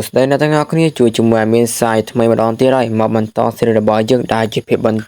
ស្ដីអ្នកទាំងអស់គ្នាជួយជំនួយមានសាយថ្មីម្ដងទៀតហើយមកបន្តសេរីរបស់យើងដែលជាភាពបន្ត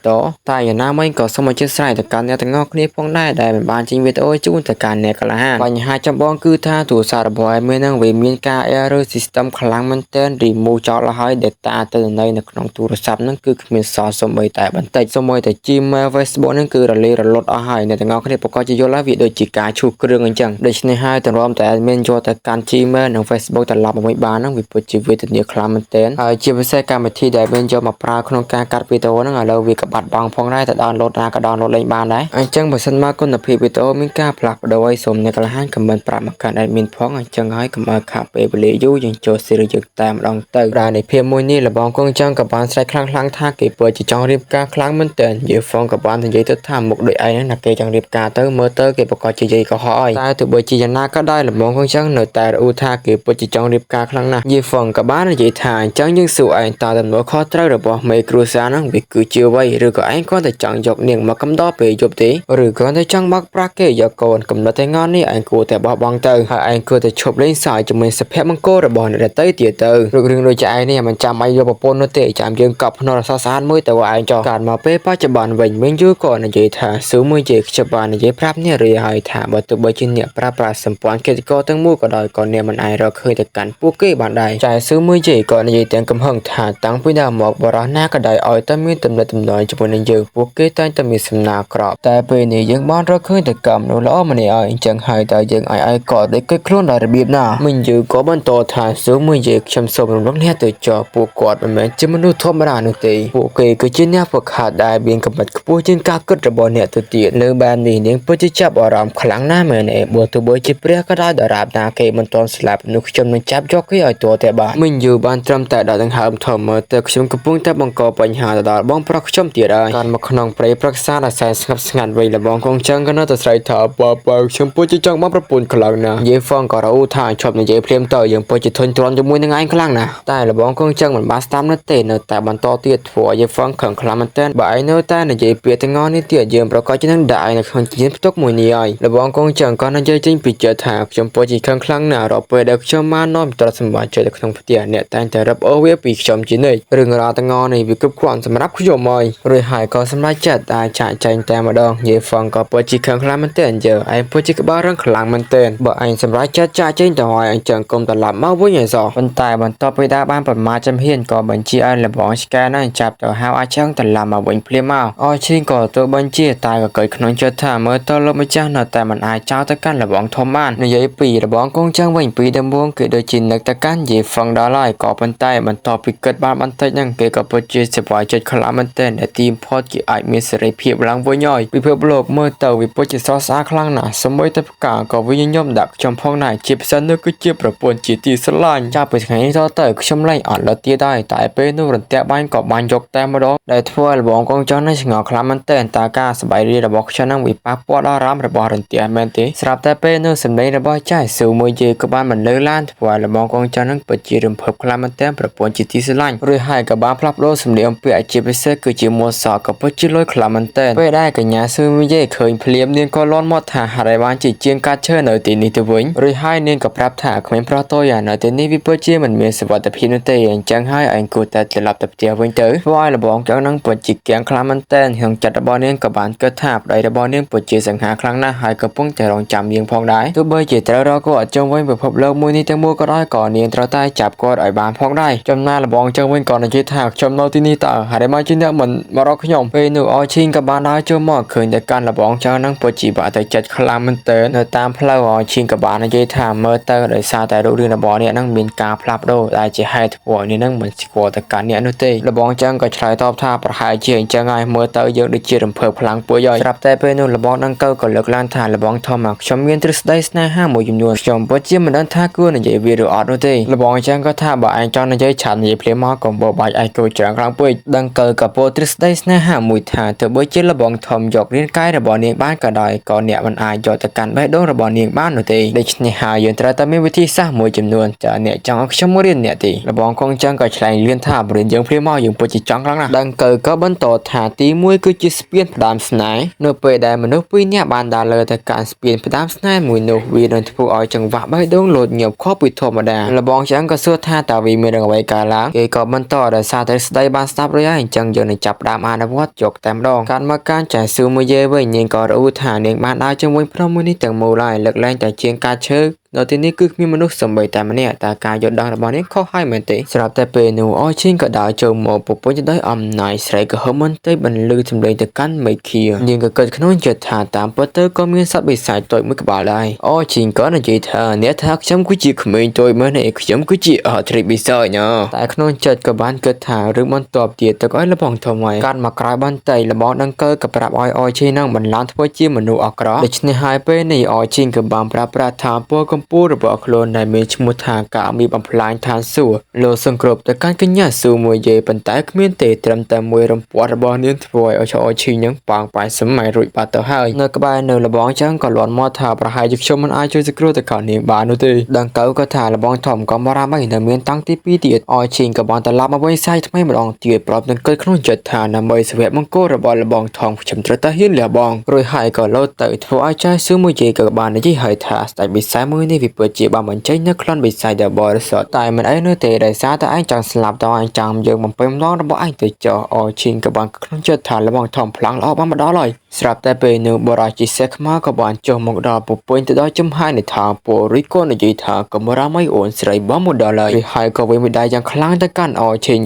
តែយ៉ាងណាមិញក៏សូមអធិស្ឋានទៅកាន់អ្នកទាំងអស់គ្នាផងដែរដែលមិនបានចេញវីដេអូជូនទៅកាន់អ្នកក្លាហានបញ្ហាចម្បងគឺថាទូរស័ព្ទរបស់ឯមាននឹងវាមានការ error system ខ្លាំងមែនទែន remove ចោលហើយ data ទៅនៅក្នុងទូរស័ព្ទនឹងគឺគ្មានសល់សូម្បីតែបន្តិចសូម្បីតែ Gmail Facebook នឹងគឺរលាយរលត់អស់ហើយអ្នកទាំងអស់គ្នាប្រកាសជាយល់ហើយវាដូចជាការឈូសគ្រឿងអញ្ចឹងដូច្នេះហើយទម្រាំតែមានយកទៅកាន់ Gmail និង Facebook ត្រឡប់មកវិញបានហ្នឹងវាពិតជាវេទនាខ្លាំងមែនទែនហើយជាពិសេសកម្មវិធីដែលមានយកមកប្រើក្នុងការកាត់វីដេអូហ្នឹងឥឡូវវាក៏បាត់បង់ផងដែរតែ download ណាក៏ download លេងបានដែរអញ្ចឹងបើសិនមកគុណភាពវីដេអូមានការផ្លាស់ប្ដូរឲ្យសូមអ្នកក្លាហាន comment ប្រាប់មកកាន់ admin ផងអញ្ចឹងហើយកុំឲ្យខាប់ពេលវេលាយូរយើងចូល series យើងតែម្ដងទៅដែលនៃភាពមួយនេះលបងគង់ចឹងក៏បានស្រែកខ្លាំងៗថាគេពិតជាចង់រៀបការខ្លាំងមែនទែនយេហ្វងក៏បាននិយាយទៅថាមុខដូចឯងហ្នឹងណាគេចង់រៀបការទៅមើលទៅគេប្រកាសជាយាយកុហកហើយតែទោះបីជាយ៉ាងណាក៏ដោយលបងគង់ចឹងនៅតែរអ៊ូថាគេពិតជាចង់រៀបការខ្លាំងណាស់យេហ្វងក៏បាននិយាយថាអញ្ចឹងយើងសួរឯងតើទំនួលខុសត្រូវរបស់មេគ្រួសារហ្នឹងវាគឺជាអ្វីឬក៏ឯងគ្រាន់តែចង់យកនាងមកកំដរពេលយប់ទេឬគ្រាន់តែចង់បោកប្រាស់គេយកកូនកំណត់តែងន់នេះឯងគួរតែបោះបង់ទៅហើយឯងគួរតែឈប់លេងសើចជាមួយសុភមង្គលរបស់អ្នកដទៃទៀតទៅរូបរឿងដូចឯងនេះមិនចាំឲ្យយកប្រពន្ធនោះទេចាំយើងកប់ភ្នាល់រសស្អាតមួយទៅឯងចោះកាត់មកពេលបច្ចុប្បន្នវិញយូរក៏និយាយថាស៊ូមួយជេខ្ញុំបាននិយាយប្រាប់អ្នករីហើយថាបើទោះបីជាអ្នកប្រើប្រាស់សម្ព័ន្ធកិច្ចការទាំងមូលក៏ដោយក៏អ្នកមិនអាចរកឃើញទៅកាន់ពួកគេបានដែរចែស៊ូមួយជេក៏និយាយទាំងកំហឹងថាតាំងពីដើមមកបរិះណាក៏ដោយឲ្យតែមានទំនាក់ទំនងជាមួយនឹងយើងពួកគេតែងតែមានសំណាងក្រក់តែពេលនេះយើងបានរកឃើញតែកម្មនោះល្អម្នាក់ហើយអញ្ចឹងហើយតើយើងឲ្យក៏ដូចគេខ្លួនដល់របៀបណាមិញយូក៏បន្តថាស៊ូមួយជេខ្ញុំសូមរំលឹកអ្នកទៅចោះពួកគាត់មិនមែនជាមនុស្សធម្មតានោះទេពួកគេគឺជាអ្នកហ្វឹកហាត់ដែលមានកម្រិតខ្ពស់ជាងការគិតរបស់អ្នកទៅទៀតលើបែបនេះនាងពិតជាចាប់អារម្មណ៍ខ្លាំងណាស់មែនទេបើទោះបីជាព្រះក៏ដោយដរាបណាគេមិនទាន់ស្លាប់នោះខ្ញុំនឹងចាប់យកគេឲ្យទាល់តែបានមិញយូបានត្រឹមតែដល់ដង្ហើមធំមើលទៅខ្ញុំកំពុងតែបង្កបញ្ហាទៅដល់បងប្រុសខ្ញុំទៀតហើយកាន់មកក្នុងព្រៃប្រឹក្សាដែលសែនស្ងប់ស្ងាត់វិញលបងកងចឹងក៏នៅតែស្រែកថាបើខ្ញុំពិតជាចង់បានប្រពន្ធខ្លាំងណាស់យេហ្វងក៏រអ៊ូថាឈប់និយាយភ្លាមទៅយើងពិតជាធុញទ្រាន់ជាមួយនឹងឯងខ្លាំងណាស់តែលបងកងចឹងមិនបានស្ដាប់នៅទេនៅតែបន្តទៀតធ្វើឲ្យយេហ្វងខឹងខ្លាំងមែនទែនបើឯងនៅតែនិយាយពាក្យទាំងនេះទៀតយើងប្រកាសជានឹងដាក់ឯងនៅក្នុងជាផ្ទុកមួយនេះហើយលបងកងចឹងក៏និយាយចេញពីចិត្តថាខ្ញុំពិតជាខឹងខ្លាំងណាស់រាល់ពេលដែលខ្ញុំបាននាំទ្រព្យសម្បត្តិចូលទៅក្នុងផ្ទះអ្នកតែងតែរឹបអូសវាពីខ្ញុំជានិច្ចរឿងរ៉ាវទាំងនេះវាគ្រប់គ្រាន់សម្រាប់ខ្ញុំហើយរួចហើយក៏សម្រេចចិត្តតែចាក់ចែងតែម្ដងយេហ្វងក៏ពិតជាខឹងខ្លាំងមែនទែនយើឯងពិតជាក្បាលរឹងខ្លាំងមែនទែនបើឯងសម្រេចចិត្តចាក់ចែងទៅហើយអញ្ចឹងកុំត្រឡប់មកវិញឲ្យសោះប៉ុន្តែបន្ទាប់ពីដើរបានប្រមាថចំហៀនក៏បញ្ជាឲ្យលបងឆ្កែនោះចាប់ទៅហៅអាចចឹងត្រឡប់មកវិញភ្លាមមកអឈីងក៏ទៅបញ្ជាតែក៏កេតក្នុងចិត្តថាមើលទៅលោកម្ចាស់នៅតែមិនអាចចោលទៅកាន់លបងធំបាននិយាយពីលបងកងចឹងវិញពីដំបូងគឺដូចជានឹកទៅកាន់យេហ្វងដល់ហើយក៏ប៉ុន្តែបន្ទាប់ពីគិតបានបន្តិចហ្នឹងគេក៏ពិតជាសប្បាយចិត្តខ្លាំងមែនទែនដែលទីមផតគេអាចមានសេរីភាពឡើងវិញហើយពិភពលោកមើលទៅវាពិតជាស្រស់ស្អាតខ្លាំងណាស់សូម្បីតែផ្កាក៏វាញញឹមដាក់ខ្ញុំផងដែរជាពិសេសនោះគឺជាប្រពន្ធជាទីស្រឡាញ់ចាប់ពីថ្ងៃនេះតទៅខ្ញុំលែងអត់លើទៀតដែរតែពេលនោះរន្ទះបាញ់ក៏បានយកតែម្ដងដែលធ្វើឲ្យលបងកងចង់នេះឆ្ងល់ខ្លាំងមែនទែនតើការសប្បាយរីករបស់ខ្ញុំនឹងវាប៉ះពាល់ដល់អារម្មណ៍របស់រន្ទះមែនទេស្រាប់តែពេលនោះសម្លេងរបស់ចៅស៊ូមួយជេក៏បានបន្លឺឡើងធ្វើឲ្យលបងកងចង់នឹងពិតជារំភើបខ្លាំងមែនទែនប្រពន្ធជាទីស្រឡាញ់រួចហើយក៏បានផ្លាស់ប្ដូរសម្លៀកបំពាក់ជាពិសេសគឺជាមួកសក់ក៏ពិតជាលុយខ្លាំងមែនទែនពេលដែលកញ្ញាស៊ូមួយជេឃើញភ្លាមនាងក៏លាន់មាត់ថាហេតុអីបានជាជាងកាត់ឈើនៅទីនេះទៅវិញរួចហើយនាងក៏ប្រាប់ថាក្មេងប្រុសតូចនៅទីនេះវាពិតជាមិនមានសុវត្ថិភាពនោះទេអញ្ចឹងហើយឯងគួរតែត្រឡប់ទៅផ្ទះវិញទៅធ្វើឲ្យលបងចង់នឹងពិតជាកៀងខ្លាំងមែនទែនក្នុងចិត្តរបស់នាងក៏បានគិតថាប្តីរបស់នាងពិតជាសង្ហាខ្លាំងណាស់ហើយកំពុងតែរងចាំនាងផងដែរទោះបីជាត្រូវរកគាត់ចង់វិញពិភពលោកមួយនេះទាំងមូលក៏ដោយក៏នាងត្រូវតែចាប់គាត់ឲ្យបានផងដែរចំណែកលបងចង់វិញក៏និយាយថាខ្ញុំនៅទីនេះតើហើយមកជាអ្នកមិនមករកខ្ញុំពេលនោះអឈីងក៏បានដើរចូលមកឃើញតែកាន់លបងចង់នឹងពិតជាបាក់ទៅចិត្តខ្លាំងមែនទែននៅតាមផ្លូវអឈីងក៏បាននិយាយថាមើលទៅដោយសារតែរូបរាងរបស់អ្នកនឹងមានការផ្លាស់ប្ដូរដែលជាហេតុធ្វើឲ្យនេះនឹងមិនស្គាល់ទៅកាន់អ្នកនោះទេលបងចង់ក៏ឆ្លើយតបថាប្រហែលជាអញ្ចឹងហើយមើលទៅយើងដូចជារំភើបខ្លាំងពួយហើយស្រាប់តែពេលនោះលបងនឹងក៏លើកឡើងថាលបងធំមកខ្ញុំមានទ្រឹស្ដីស្នេហាមួយចំនួនខ្ញុំពិតជាមិនដឹងថាគួរនិយាយវាឬអត់នោះទេលបងចង់ក៏ថាបើឯងចង់និយាយឆាននិយាយភ្លាមមកកុំបោបាច់ឯងគួរច្រើនខ្លាំងពេកដឹងក៏ពោលទ្រឹស្ដីស្នេហាមួយថាទោះបីជាលបងធំយករាងកាយរបស់នាងបានក៏ដោយក៏អ្នកមិនអាចយកទៅកាន់បេះដូងរបស់នាងបាននោះទេដូច្នេះហើយយើងត្រូវតែមានវិធីសាស្ត្រមួយចំនួនតើអ្នកចង់ឲ្យខ្ញុំរៀនអ្នកទេលបងកងចង់ក៏ឆ្លែងលៀនថាបរិញ្ញាយើងភ្លាមមកយើងពិតជាចង់ខ្លាំងណាស់ដឹងក៏បន្តថាទី1គឺជាស្ពានផ្ដាំស្នេហ៍នៅពេលដែលមនុស្សពីរនាក់បានដើរលើទៅកាន់ស្ពានផ្ដាំស្នេហ៍មួយនោះវានឹងធ្វើឲ្យចង្វាក់បេះដូងលោតញាប់ខុសពីធម្មតាលបង បងចឹងក៏សួរថាតើវាមានរឿងអ្វីកើតឡើងគេក៏បន្តដោយសារតែស្ដីបានស្ដាប់រួចហើយអញ្ចឹងយើងនឹងចាប់ផ្ដើមអនុវត្តយកតែម្ដងកាត់មកការចែស៊ូមួយយេវិញនាងក៏រអ៊ូថានាងបានដើរជាមួយភ្នំមួយនេះទាំងមូលហើយលើកលែងតែជាងការឈើនៅទីនេះគឺគ្មានមនុស្សសំបីតែម្នាក់តែការយល់ដឹងរបស់នាងខុសហើយមែនទេស្រាប់តែពេលនោះអឈីងក៏ដើរចូលមកពពុញទៅដោយអំណាចស្រីក៏ហឹមមិនទេបន្លឺសម្លេងទៅកាន់មេឃានាងក៏គិតក្នុងចិត្តថាតាមពិតទៅក៏មានសត្វបិសាចតូចមួយក្បាលដែរអឈីងក៏និយាយថាអ្នកថាខ្ញុំគឺជាក្មេងតូចមែនទេខ្ញុំគឺជាអត្រីបិសាចណាតែក្នុងចិត្តក៏បានគិតថារឿងបន្ទាប់ទៀតទៅឲ្យលបងធំហើយកាត់មកក្រោយបន្តិចលបងដឹងកើក៏ប្រាប់ឲ្យអឈីងនឹងបន្លំធ្វើជាមនុស្សអាក្រក់ដូច្នេះហើយពេលនេះអឈីងក៏បានប្រាប់ថាពូកំពូលរបស់ខ្លួនដែលមានឈ្មោះថាកាមីបំផ្លាញឋានសួគ៌លោកសង្គ្រប់ទៅកាន់កញ្ញាស៊ូមួយយេប៉ុន្តែគ្មានទេត្រឹមតែមួយរំពាត់របស់នាងធ្វើឲ្យអឈីងនឹងប៉ងប៉ាយសម័យរួចបាត់ទៅហើយនៅក្បែរនៅលបងចឹងក៏លាន់មកថាប្រហែលជាខ្ញុំមិនអាចជួយសង្គ្រោះទៅកោនាងបាននោះទេដឹងទៅក៏ថាលបងធំក៏បារម្ភហើយនៅមានតាំងទី2ទៀតអឈីងក៏បានត្រឡប់មកវិញសាយថ្មីម្ដងទៀតប្រាប់នឹងគិតក្នុងចិត្តថាដើម្បីសុភមង្គលរបស់លបងធំខ្ញុំត្រូវតែហ៊ានលះបង់រួចហើយក៏លោតទៅធ្វើឲ្យចាយស៊ូមួយយេក៏បាននិយាយឲ្យថាស្ដេចបិសាចមួយនេះវាពិតជាបានបញ្ចេញនៅក្លិនបិសាចដែលបរិសុទ្ធតែមិនអីនោះទេដោយសារតែឯងចង់ស្លាប់តើឯងចាំយើងបំពេញម្ដងរបស់ឯងទៅចោះអឈីងក៏បានក្នុងចិត្តថាលបងធំផ្លាំងល្អបានមកដល់ហើយស្រាប់តែពេលនោះបរាជិសេះខ្មៅក៏បានចុះមកដល់ពពុញទៅដល់ចំហាយនៃថាពរិក៏និយាយថាកុំរាមឲ្យអូនស្រីបងមកដល់ហើយហើយក៏វិញមួយដៃយ៉ាងខ្លាំងទៅកាន់អឈីង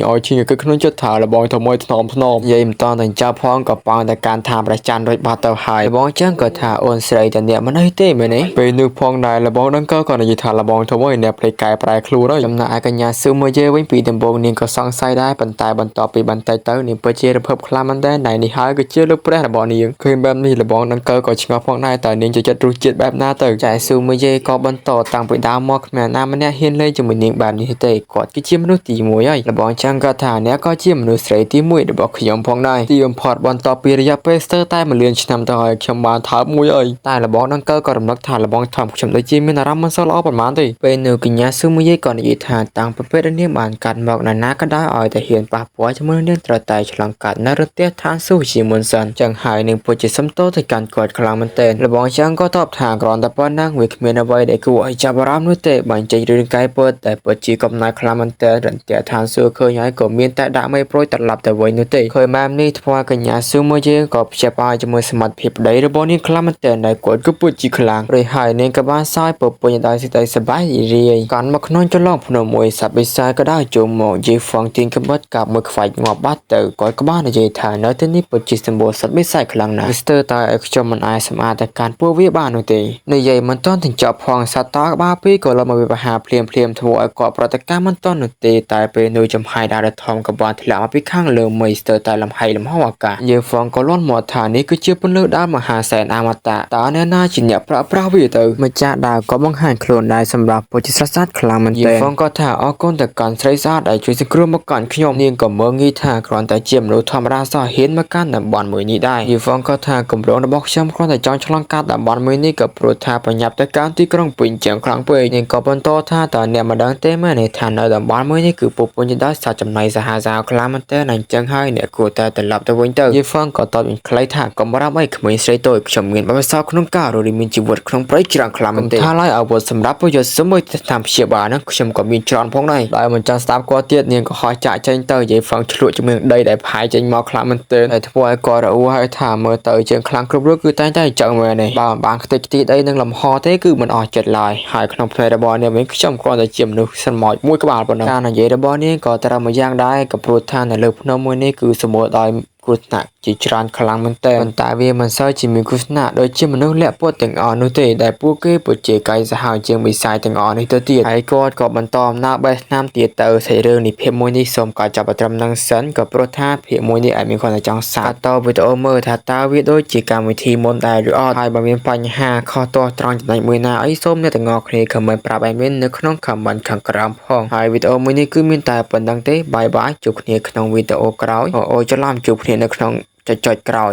គឺក្នុងចិត្តថាលបងធំមួយថ្នមយាយមិនតន់តែចាប់ផងក៏ប៉ងតែកាន់ថាប្រច័នរួចបាត់ទៅហើយលបងចឹងក៏ថាអូនស្រីតែអ្នកមិនអីទេមែនទេពេលនោះផងដែរលបងនឹងក៏និយាយថាលបងធំមួយអ្នកភ្លេចកែប្រែខ្លួនហើយចំណែកឯកញ្ញាស៊ឺមួយយេវិញពីដំបូងនាងក៏សង្ស័យដែរប៉ុន្តែបន្ទាប់ពីបន្តិចទៅនាងពិតជារភើបខ្លាំងមែនទែនដែលនេះហើយគឺជាលោកព្រះរបស់នាងឃើញបែបនេះលបងនឹងក៏ឆ្ងល់ផងដែរតើនាងចូលចិត្តរសជាតិបែបណាទៅចែស៊ូមួយយេក៏បន្តតាំងពីដើមមកគ្មានណាម្នាក់ហ៊ានលេងជាមួយនាងបែបនេះទេគាត់គឺជាមនុស្សទី1ហើយលបងចឹងក៏ថាអ្នកក៏ជាមនុស្សស្រីទី1របស់ខ្ញុំផងដែរទីបំផុតបន្ទាប់ពីរយៈពេលស្ទើរតែ1លានឆ្នាំទៅហើយខ្ញុំបានថើបមួយហើយតែលបងនឹងក៏រំលឹកថាលបងធំខ្ញុំដូចជាមានអារម្មណ៍មិនសូវល្អប៉ុន្មានទេពេលនៅកញ្ញាស៊ឺមួយយេក៏និយាយថាតាំងពីពេលនាងបានកាត់មកណាក៏ដោយឲ្យតែហ៊ានប៉ះពាល់ជាមួយនាងត្រូវតែឆ្លងកាត់នៅរទេះឋានសួគ៌ជាមុនសិនចឹងហើយនឹងពុតជាសំទោទៅកាន់គាត់ខ្លាំងមែនទែនលបងចឹងក៏តបថាគ្រាន់តែប៉ុណ្ណឹងវាគ្មានអ្វីដែលគួរឲ្យចាប់អារម្មណ៍នោះទេបញ្ចេញរឿងកាយពិតតែពិតជាកំណាយខ្លាំងមែនទែនរទេះឋានសួគ៌ឃើញហើយក៏មានតែដាក់មេប្រួយត្រឡប់ទៅវិញនោះទេឃើញបែបនេះធ្វើឲ្យកញ្ញាស៊ឺមួយយេក៏ភ្ជាប់ឲ្យជាមួយសមត្ថភាពប្តីរបស់នាងខ្លាំងមែនទែនដែលគាត់ក៏ពុតជាខ្លាំងរួចហើយនាងក៏បានសោយពពុញដោយសេចក្តីសប្បាយរីករាយកាន់មកក្នុងចន្លោះភ្នំមួយសត្វបិសាចក៏ដើរចូលមកយេហ្វងទៀងក្បិតកាប់មួយខ្វាច់ងាប់បាត់ទៅគាត់ក៏បាននិយាយថានៅទីនេះពិតជាសម្បូរសត្វបិសាចខ្លាំងណាស់ស្ទើរតែឲ្យខ្ញុំមិនអាចសម្អាតតែកាន់ពួកវាបាននោះទេនិយាយមិនទាន់ទាំងចប់ផងសត្វតក្បាលពីរក៏លុបមកវាបហាភ្លាមធ្វើឲ្យគាត់ប្រតិកម្មមិនទាន់នោះទេតែពេលនោះចំហាយដើរធំក៏បានធ្លាក់មកពីខាងលើមេស្ទើរតែលំហៃលំហអាកាសយេហ្វងក៏លាន់មកថានេះគឺជាពន្លឺដើមមហាសែនអមតៈតើអ្នកណាជាអ្នកប្រាស់វាទៅម្ចាស់ដើរក៏បង្ហាញខ្លួនដែរសម្រាប់ពុទ្ធសាសនាខ្លាំងមែនទែនយេហ្វងក៏ថាអរគុណទៅកាន់ស្រីស្អាតដែលជួយសង្គ្រោះមកកាន់ខ្ញុំនាងក៏មើលងាយថាគ្រាន់តែជាមនុស្សធម្មតាសោះហ៊ានមកកាន់តំបន់មួយនេះដែរយេហ្វងក៏ថាគម្រោងរបស់ខ្ញុំគ្រាន់តែចង់ឆ្លងកាត់តំបន់មួយនេះក៏ព្រោះថាប្រញាប់ទៅកាន់ទីក្រុងពេញជាងខ្លាំងពេកនាងក៏បន្តថាតើអ្នកមិនដឹងទេមែនទេថានៅតំបន់មួយនេះគឺពុពញដោយសត្វចំណៃសាហាវខ្លាំងមែនទែនអញ្ចឹងហើយអ្នកគួរតែត្រឡប់ទៅវិញទៅយេហ្វងក៏តបវិញខ្លីថាកុំបារម្ភអីក្មេងស្រីតូចខ្ញុំមានបទពិសោធន៍ក្នុងការរស់រានមានជីវិតក្នុងព្រៃច្រើនខ្លាំងមែនទែនថាឡើយអាវុធសម្រាប់ប្រយុទ្ធជាមួយតាមព្យាបាលហ្នឹងខ្ញុំក៏មានច្រើនផងដែរដោយមិនចង់ស្ដាប់គាត់ទៀតនាងក៏ហោះចាក់ចេញទៅយេហ្វងឆ្លក់ជាមួយដីដែលផាយចេញមកខ្លាំងមែនទែនហើយធ្វើឲ្យគាត់រអ៊ូហើយថាមើលទៅជាងខ្លាំងគ្រប់រូបគឺតែងតែចង់មែនទេបើបានខ្ទេចខ្ទីដីនឹងលំហទេគឺមិនអស់ចិត្តឡើយហើយក្នុងផ្នែករបស់នាងវិញខ្ញុំគ្រាន់តែជាមនុស្សស្រមោចមួយក្បាលប៉ុណ្ណឹងការនិយាយរបស់នាងក៏ត្រឹមមួយយ៉ាងដែរក៏ព្រោះថានៅលើភ្នំមួយនេះគឺសម្បូរដោយគ្រោះថ្នាក់ជាច្រើនខ្លាំងមែនទែនប៉ុន្តែវាមិនសូវជាមានគ្រោះថ្នាក់ដូចជាមនុស្សលាក់ពុតទាំងអស់នោះទេដែលពួកគេពិតជាកាយសាហាវជាងបិសាចទាំងអស់នេះទៅទៀតហើយគាត់ក៏បន្តអំណើបេះថ្នាំទៀតទៅសេរឿងនេះភាពមួយនេះសូមក៏ចាប់ត្រឹមនឹងសិនក៏ព្រោះថាភាពមួយនេះអាចមានគាត់តែចង់សាកតវីដេអូមើលថាតើវាដូចជាកម្មវិធីមុនដែរឬអត់ហើយបើមានបញ្ហាខុសទាស់ត្រង់ចំណុចមួយណាអីសូមអ្នកទាំងអស់គ្នាខមមិនប្រាប់adminនៅក្នុង comment ខាងក្រោមផងហើយវីដេអូមួយនេះគឺមានតែប៉ុណ្្នឹងទេបាយបាយជួបគ្នាក្នុងវីដេអូក្រោយអូច្រឡំជួបគ្នានៅក្នុងចុចក្រោយ